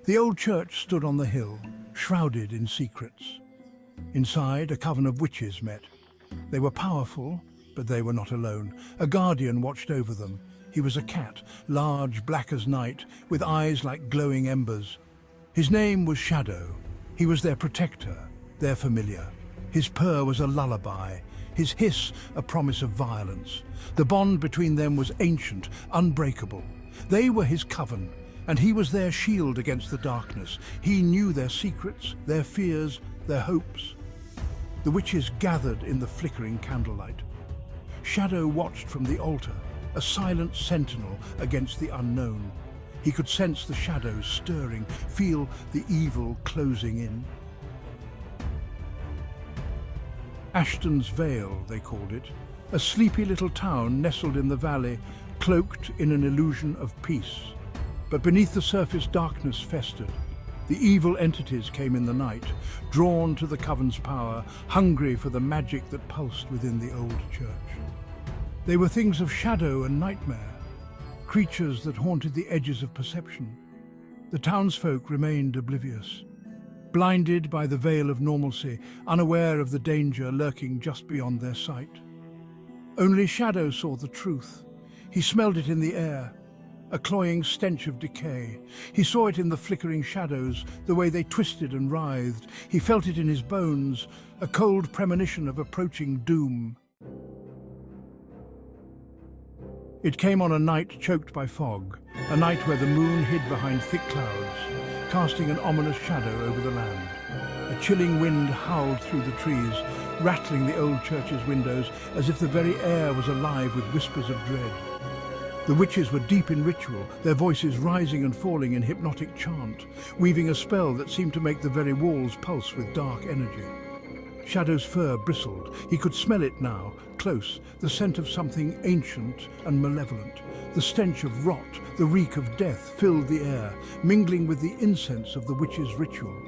The old church stood on the hill, shrouded in secrets. Inside, a coven of witches met. They were powerful, but they were not alone. A guardian watched over them. He was a cat, large, black as night, with eyes like glowing embers. His name was Shadow. He was their protector, their familiar. His purr was a lullaby, his hiss a promise of violence. The bond between them was ancient, unbreakable. They were his coven, and he was their shield against the darkness. He knew their secrets, their fears, their hopes. The witches gathered in the flickering candlelight. Shadow watched from the altar, a silent sentinel against the unknown. He could sense the shadows stirring, feel the evil closing in. Ashton's Vale, they called it, a sleepy little town nestled in the valley, cloaked in an illusion of peace. But beneath the surface, darkness festered. The evil entities came in the night, drawn to the coven's power, hungry for the magic that pulsed within the old church. They were things of shadow and nightmare, creatures that haunted the edges of perception. The townsfolk remained oblivious, blinded by the veil of normalcy, unaware of the danger lurking just beyond their sight. Only Shadow saw the truth. He smelled it in the air, a cloying stench of decay. He saw it in the flickering shadows, the way they twisted and writhed. He felt it in his bones, a cold premonition of approaching doom. It came on a night choked by fog, a night where the moon hid behind thick clouds, casting an ominous shadow over the land. A chilling wind howled through the trees, rattling the old church's windows as if the very air was alive with whispers of dread. The witches were deep in ritual, their voices rising and falling in hypnotic chant, weaving a spell that seemed to make the very walls pulse with dark energy. Shadow's fur bristled. He could smell it now, close, the scent of something ancient and malevolent. The stench of rot, the reek of death filled the air, mingling with the incense of the witches' ritual.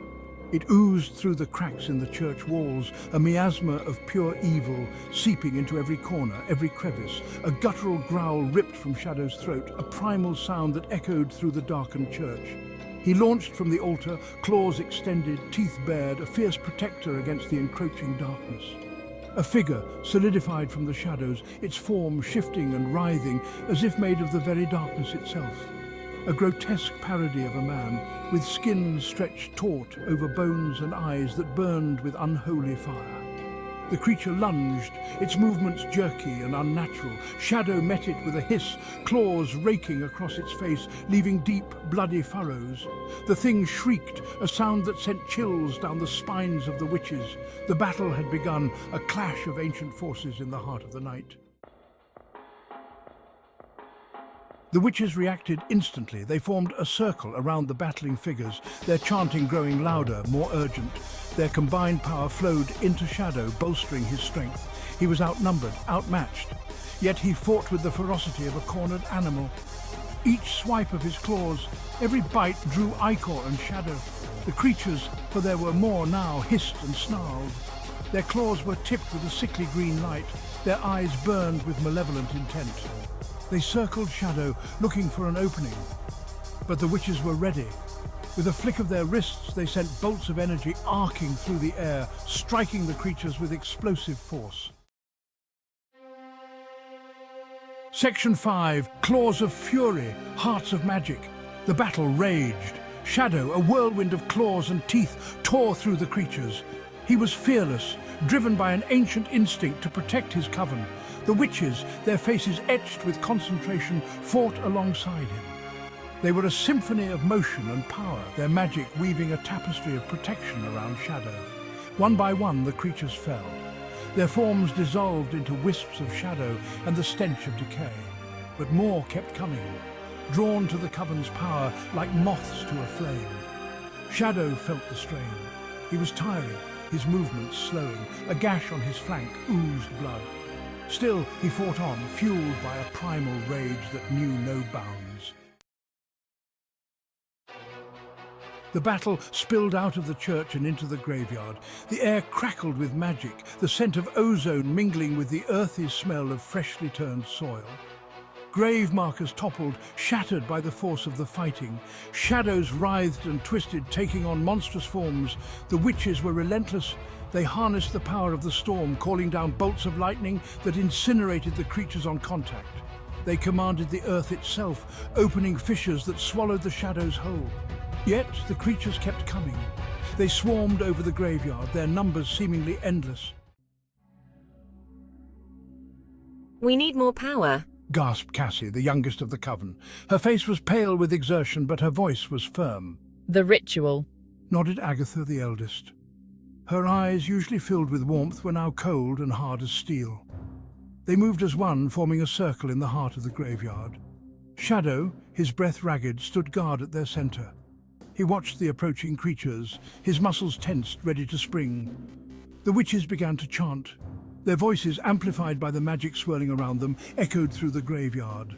It oozed through the cracks in the church walls, a miasma of pure evil seeping into every corner, every crevice. A guttural growl ripped from Shadow's throat, a primal sound that echoed through the darkened church. He launched from the altar, claws extended, teeth bared, a fierce protector against the encroaching darkness. A figure solidified from the shadows, its form shifting and writhing as if made of the very darkness itself. A grotesque parody of a man, with skin stretched taut over bones and eyes that burned with unholy fire. The creature lunged, its movements jerky and unnatural. Shadow met it with a hiss, claws raking across its face, leaving deep, bloody furrows. The thing shrieked, a sound that sent chills down the spines of the witches. The battle had begun, a clash of ancient forces in the heart of the night. The witches reacted instantly. They formed a circle around the battling figures, their chanting growing louder, more urgent. Their combined power flowed into Shadow, bolstering his strength. He was outnumbered, outmatched, yet he fought with the ferocity of a cornered animal. Each swipe of his claws, every bite drew ichor and shadow. The creatures, for there were more now, hissed and snarled. Their claws were tipped with a sickly green light. Their eyes burned with malevolent intent. They circled Shadow, looking for an opening. But the witches were ready. With a flick of their wrists, they sent bolts of energy arcing through the air, striking the creatures with explosive force. Section 5, Claws of Fury, Hearts of Magic. The battle raged. Shadow, a whirlwind of claws and teeth, tore through the creatures. He was fearless, driven by an ancient instinct to protect his coven. The witches, their faces etched with concentration, fought alongside him. They were a symphony of motion and power, their magic weaving a tapestry of protection around Shadow. One by one, the creatures fell. Their forms dissolved into wisps of shadow and the stench of decay. But more kept coming, drawn to the coven's power like moths to a flame. Shadow felt the strain. He was tiring, his movements slowing. A gash on his flank oozed blood. Still, he fought on, fueled by a primal rage that knew no bounds. The battle spilled out of the church and into the graveyard. The air crackled with magic, the scent of ozone mingling with the earthy smell of freshly turned soil. grave markers toppled, shattered by the force of the fighting. Shadows writhed and twisted, taking on monstrous forms. The witches were relentless. They harnessed the power of the storm, calling down bolts of lightning that incinerated the creatures on contact. They commanded the earth itself, opening fissures that swallowed the shadows whole. Yet the creatures kept coming. They swarmed over the graveyard, their numbers seemingly endless. We need more power, Gasped Cassie, the youngest of the Coven. Her face was pale with exertion, but her voice was firm. The ritual, Nodded Agatha, the eldest. Her eyes, usually filled with warmth, were now cold and hard as steel. They moved as one, forming a circle in the heart of the graveyard. Shadow, his breath ragged, stood guard at their center. He watched the approaching creatures, his muscles tensed, ready to spring. The witches began to chant. Their voices, amplified by the magic swirling around them, echoed through the graveyard.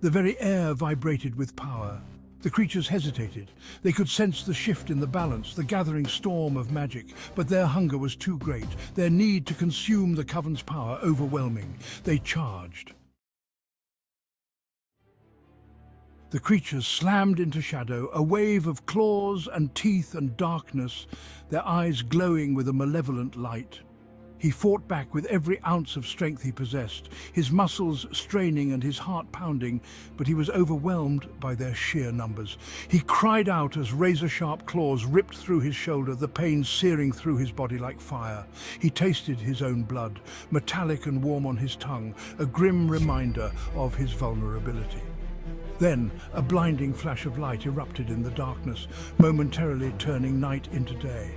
The very air vibrated with power. The creatures hesitated. They could sense the shift in the balance, the gathering storm of magic, but their hunger was too great, their need to consume the Coven's power overwhelming. They charged. The creatures slammed into Shadow, a wave of claws and teeth and darkness, their eyes glowing with a malevolent light. He fought back with every ounce of strength he possessed, his muscles straining and his heart pounding, but he was overwhelmed by their sheer numbers. He cried out as razor-sharp claws ripped through his shoulder, the pain searing through his body like fire. He tasted his own blood, metallic and warm on his tongue, a grim reminder of his vulnerability. Then a blinding flash of light erupted in the darkness, momentarily turning night into day.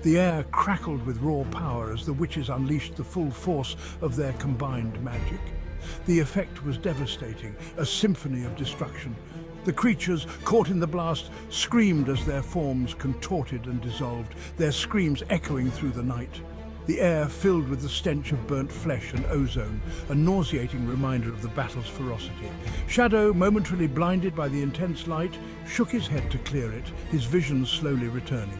The air crackled with raw power as the witches unleashed the full force of their combined magic. The effect was devastating, a symphony of destruction. The creatures, caught in the blast, screamed as their forms contorted and dissolved, their screams echoing through the night. The air filled with the stench of burnt flesh and ozone, a nauseating reminder of the battle's ferocity. Shadow, momentarily blinded by the intense light, shook his head to clear it, his vision slowly returning.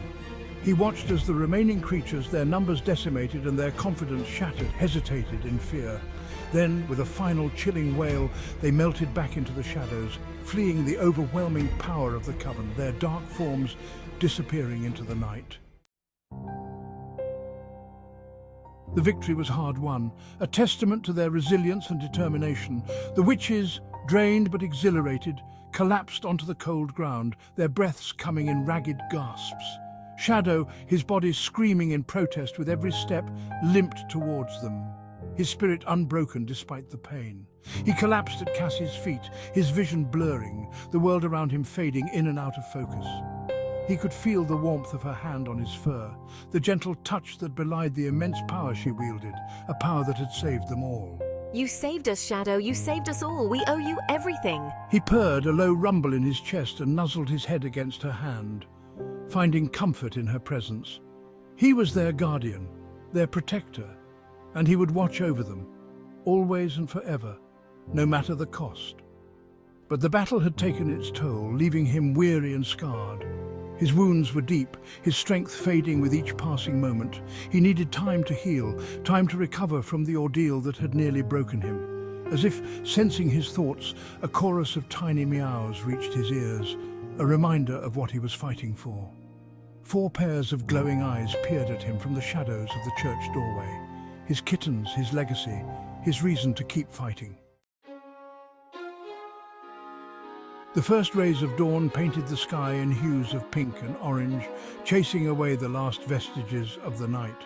He watched as the remaining creatures, their numbers decimated and their confidence shattered, hesitated in fear. Then, with a final chilling wail, they melted back into the shadows, fleeing the overwhelming power of the Coven, their dark forms disappearing into the night. The victory was hard won, a testament to their resilience and determination. The witches, drained but exhilarated, collapsed onto the cold ground, their breaths coming in ragged gasps. Shadow, his body screaming in protest with every step, limped towards them, his spirit unbroken despite the pain. He collapsed at Cassie's feet, his vision blurring, the world around him fading in and out of focus. He could feel the warmth of her hand on his fur, the gentle touch that belied the immense power she wielded, a power that had saved them all. You saved us, Shadow. You saved us all. We owe you everything. He purred, a low rumble in his chest, and nuzzled his head against her hand, finding comfort in her presence. He was their guardian, their protector, and he would watch over them, always and forever, no matter the cost. But the battle had taken its toll, leaving him weary and scarred. His wounds were deep, his strength fading with each passing moment. He needed time to heal, time to recover from the ordeal that had nearly broken him. As if sensing his thoughts, a chorus of tiny meows reached his ears, a reminder of what he was fighting for. 4 pairs of glowing eyes peered at him from the shadows of the church doorway. His kittens, his legacy, his reason to keep fighting. The first rays of dawn painted the sky in hues of pink and orange, chasing away the last vestiges of the night.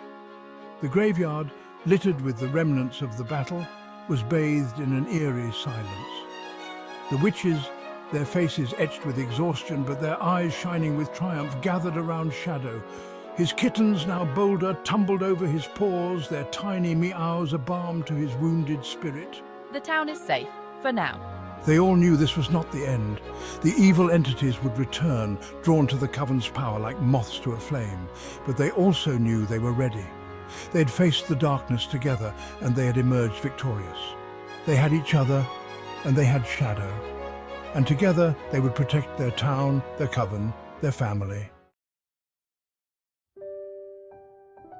The graveyard, littered with the remnants of the battle, was bathed in an eerie silence. The witches, their faces etched with exhaustion but their eyes shining with triumph, gathered around Shadow. His kittens, now bolder, tumbled over his paws, their tiny meows a balm to his wounded spirit. the town is safe, for now. They all knew this was not the end. The evil entities would return, drawn to the Coven's power like moths to a flame, but they also knew they were ready. They'd faced the darkness together, and they had emerged victorious. They had each other, and they had Shadow. And together they would protect their town, their Coven, their family.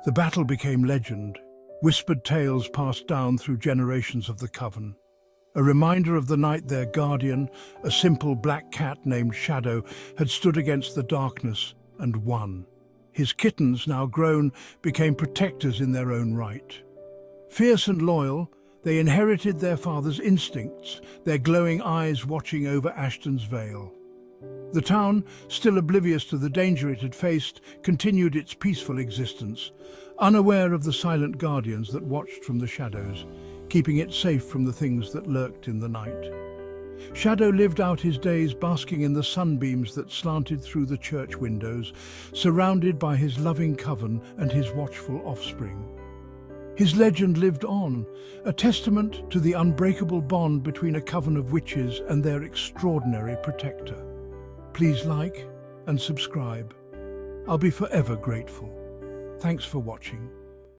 The battle became legend. Whispered tales passed down through generations of the Coven. a reminder of the night their guardian, a simple black cat named Shadow, had stood against the darkness and won. His kittens, now grown, became protectors in their own right. Fierce and loyal, they inherited their father's instincts, their glowing eyes watching over Ashton's Vale. The town, still oblivious to the danger it had faced, continued its peaceful existence, unaware of the silent guardians that watched from the shadows, keeping it safe from the things that lurked in the night. Shadow lived out his days basking in the sunbeams that slanted through the church windows, surrounded by his loving coven and his watchful offspring. His legend lived on, a testament to the unbreakable bond between a coven of witches and their extraordinary protector. Please like and subscribe. I'll be forever grateful. Thanks for watching.